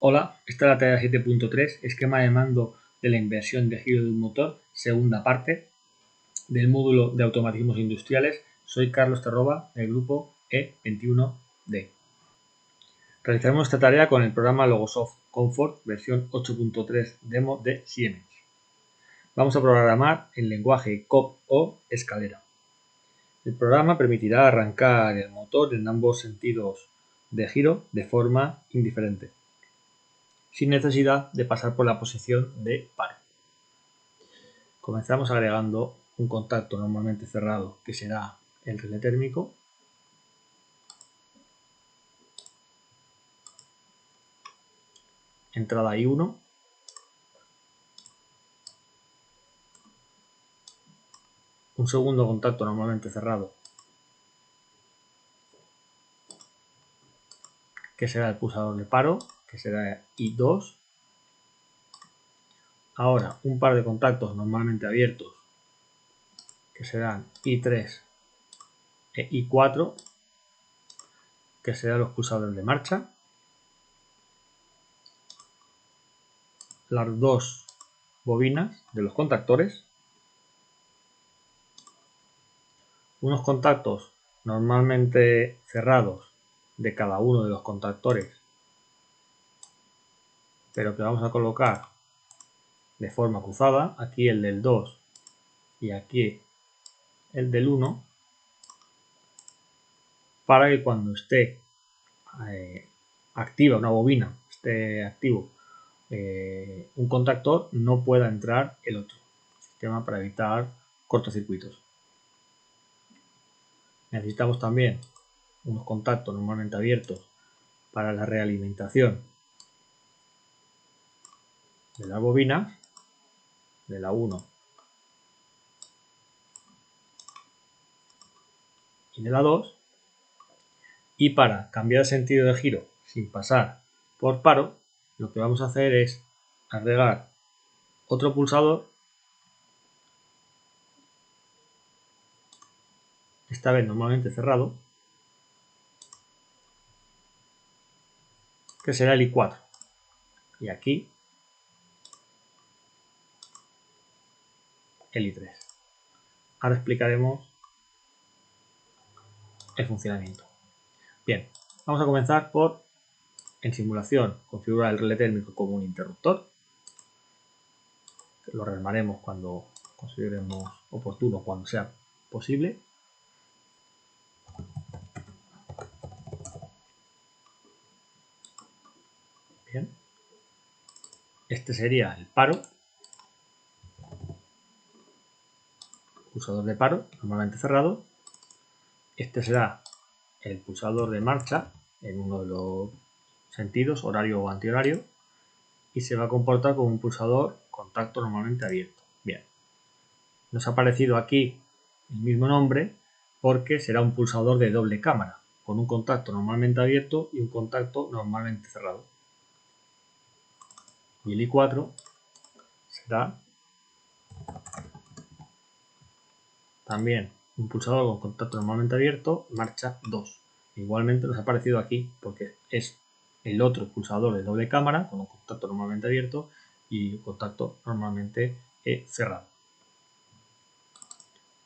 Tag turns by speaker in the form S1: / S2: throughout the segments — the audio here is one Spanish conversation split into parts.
S1: Hola, esta es la tarea 7.3, esquema de mando de la inversión de giro de un motor, segunda parte del módulo de automatismos industriales. Soy Carlos Terroba, del grupo E21D. Realizaremos esta tarea con el programa Logosoft Comfort versión 8.3 demo de Siemens. Vamos a programar el lenguaje COP o escalera. El programa permitirá arrancar el motor en ambos sentidos de giro de forma indiferente, sin necesidad de pasar por la posición de paro. Comenzamos agregando un contacto normalmente cerrado, que será el relé térmico. Entrada I1. Un segundo contacto normalmente cerrado, que será el pulsador de paro, que será I2. Ahora un par de contactos normalmente abiertos, que serán I3 e I4, que serán los pulsadores de marcha. Las dos bobinas de los contactores. Unos contactos normalmente cerrados de cada uno de los contactores, pero que vamos a colocar de forma cruzada. Aquí el del 2 y aquí el del 1, para que cuando esté activa una bobina, esté activo un contactor, no pueda entrar el otro. Sistema para evitar cortocircuitos. Necesitamos también unos contactos normalmente abiertos para la realimentación de las bobinas, de la 1 y de la 2. Y para cambiar el sentido de giro sin pasar por paro, lo que vamos a hacer es agregar otro pulsador, esta vez normalmente cerrado, que será el I4. Y aquí el I3. Ahora explicaremos el funcionamiento. Bien, vamos a comenzar por, en simulación, configurar el relé térmico como un interruptor. Lo rearmaremos cuando consideremos oportuno, cuando sea posible. Bien. Este sería el paro, pulsador de paro, normalmente cerrado. Este será el pulsador de marcha en uno de los sentidos, horario o antihorario, y se va a comportar como un pulsador contacto normalmente abierto. Bien, nos ha aparecido aquí el mismo nombre porque será un pulsador de doble cámara, con un contacto normalmente abierto y un contacto normalmente cerrado. Y el I4 será también un pulsador con contacto normalmente abierto, marcha 2. Igualmente nos ha aparecido aquí porque es el otro pulsador de doble cámara con un contacto normalmente abierto y un contacto normalmente cerrado.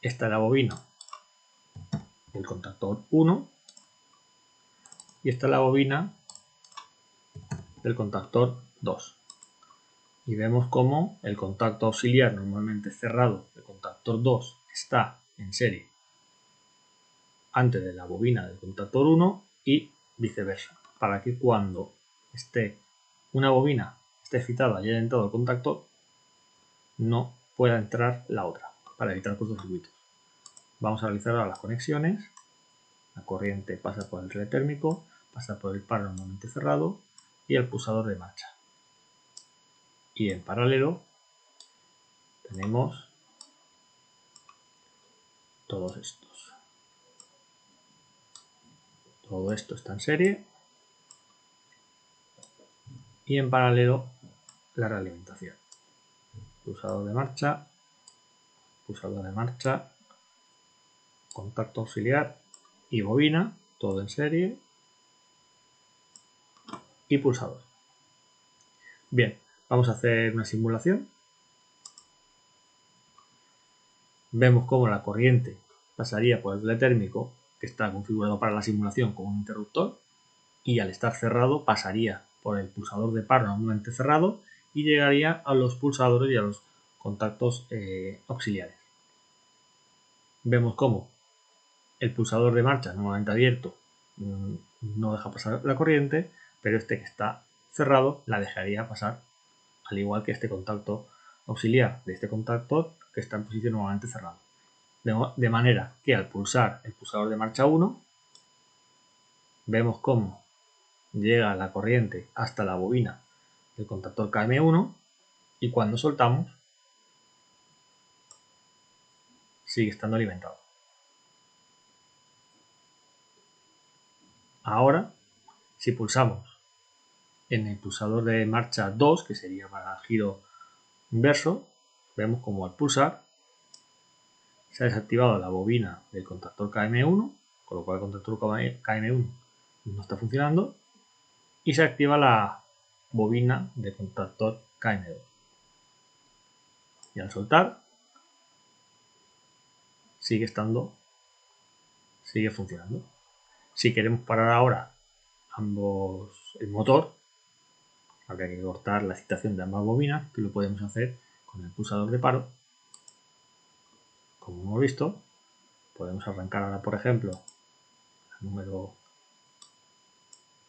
S1: Esta es la bobina del contactor 1 y esta es la bobina del contactor 2. Y vemos cómo el contacto auxiliar normalmente cerrado del contactor 2 está en serie antes de la bobina del contactor 1 y viceversa, para que cuando esté una bobina esté excitada y haya entrado el contactor, no pueda entrar la otra, para evitar cortocircuitos. Vamos a realizar ahora las conexiones. La corriente pasa por el relé térmico, pasa por el paro normalmente cerrado y el pulsador de marcha. Y en paralelo tenemos todos estos. Todo esto está en serie y en paralelo la realimentación. Pulsador de marcha, contacto auxiliar y bobina, todo en serie y pulsador. Bien, vamos a hacer una simulación. Vemos cómo la corriente pasaría por el relé térmico, que está configurado para la simulación con un interruptor, y al estar cerrado pasaría por el pulsador de paro normalmente cerrado y llegaría a los pulsadores y a los contactos auxiliares. Vemos cómo el pulsador de marcha normalmente abierto no deja pasar la corriente, pero este que está cerrado la dejaría pasar, al igual que este contacto auxiliar de este contactor que está en posición normalmente cerrado. De manera que al pulsar el pulsador de marcha 1, vemos cómo llega la corriente hasta la bobina del contactor KM1 y cuando soltamos sigue estando alimentado. Ahora, si pulsamos en el pulsador de marcha 2, que sería para giro inverso, vemos como al pulsar se ha desactivado la bobina del contactor KM1, con lo cual el contactor KM1 no está funcionando, y se activa la bobina del contactor KM2. Y al soltar sigue funcionando. Si queremos parar ahora el motor, habría que cortar la excitación de ambas bobinas, que lo podemos hacer con el pulsador de paro. Como hemos visto, podemos arrancar ahora, por ejemplo, la número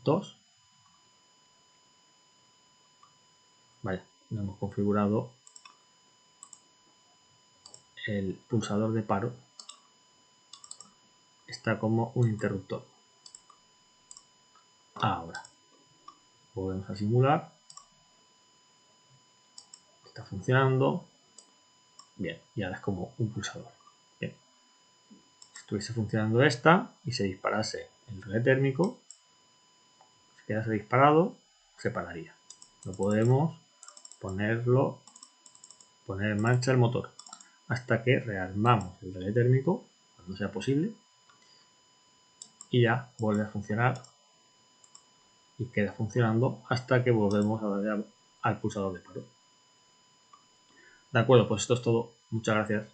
S1: 2. Vale, no hemos configurado el pulsador de paro. Está como un interruptor. Ahora, volvemos a simular. Está funcionando. Bien, y ahora es como un pulsador. Bien. Si estuviese funcionando esta y se disparase el relé térmico, si quedase disparado, se pararía. No podemos poner en marcha el motor hasta que rearmamos el relé térmico, cuando sea posible, y ya vuelve a funcionar y queda funcionando hasta que volvemos a darle al pulsador de paro. De acuerdo, pues esto es todo. Muchas gracias.